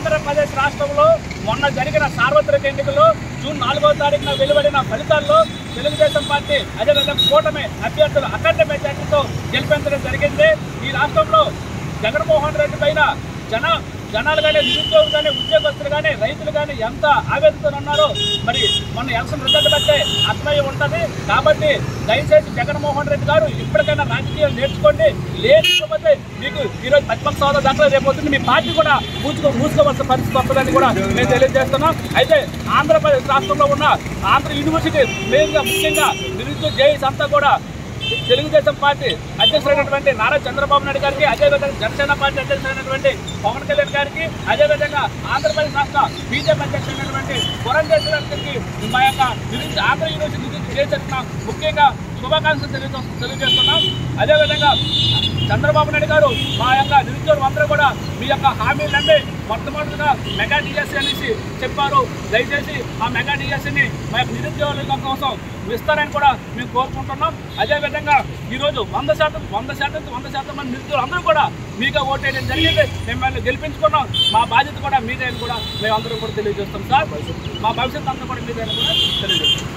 ఆంధ్రప్రదేశ్ రాష్ట్రంలో మొన్న జరిగిన సార్వత్రిక ఎన్నికల్లో జూన్ 4వ తారీఖున వెలువడిన ఫలితాల్లో తెలుగుదేశం పార్టీ అదేవిధంగా కూటమి అభ్యర్థులు అఖండ మెజార్టీతో గెలిపించడం జరిగింది. ఈ రాష్ట్రంలో జగన్మోహన్ రెడ్డి పైన జనాలు కానీ, నిరుద్యోగులు కానీ, ఉద్యోగస్తులు కానీ, రైతులు కానీ ఎంత ఆవేదనతో ఉన్నారో మరి మొన్న ఎలక్షన్ రిజల్ట్ బట్టే అర్థమై ఉంటుంది. కాబట్టి దయచేసి జగన్మోహన్ రెడ్డి గారు ఇప్పటికైనా రాజకీయాలు నేర్చుకోండి. లేకపోతే మీకు ఈరోజు ప్రతిపక్ష హోదా దాకా రేపు వస్తుంది మీ పార్టీ కూడా మూసుకోవాల్సిన పరిస్థితి వస్తుందని కూడా మేము తెలియజేస్తున్నాం. అయితే ఆంధ్రప్రదేశ్ రాష్ట్రంలో ఉన్న ఆంధ్ర యూనివర్సిటీ ముఖ్యంగా నిరుద్యోగ జేఈస్ అంతా కూడా తెలుగుదేశం పార్టీ అధ్యక్షుడైనటువంటి నారా చంద్రబాబు నాయుడు గారికి, అదేవిధంగా జనసేన పార్టీ అధ్యక్షుడైనటువంటి పవన్ కళ్యాణ్ గారికి, అదేవిధంగా ఆంధ్రప్రదేశ్ రాష్ట్ర బీజేపీ అధ్యక్షుడైనటువంటి పురంధేశ్వరి గారికి మా యొక్క ఆంధ్ర యూనివర్సిటీ చేసిన ముఖ్యంగా శుభాకాంక్షలు తెలియజేస్తున్నాం. అదేవిధంగా చంద్రబాబు నాయుడు గారు మా యొక్క నిరుద్యోగులందరూ కూడా మీ యొక్క హామీలు నమ్మి మొట్టమొదటిగా మెగా డిఎస్సీ అనేసి చెప్పారు. దయచేసి ఆ మెగా డిఎస్సీని మా యొక్క నిరుద్యోగుల కోసం ఇస్తారని కూడా మేము కోరుకుంటున్నాం. అదేవిధంగా ఈరోజు 100% మంది నిరుద్యోగులు అందరూ కూడా మీగా ఓటేయడం జరిగింది. మిమ్మల్ని గెలిపించుకున్నాం. మా బాధ్యత కూడా మీదే అని కూడా మేము అందరూ కూడా తెలియజేస్తాం సార్. మా భవిష్యత్తు అంతా కూడా మీదే అని కూడా తెలియజేస్తాం.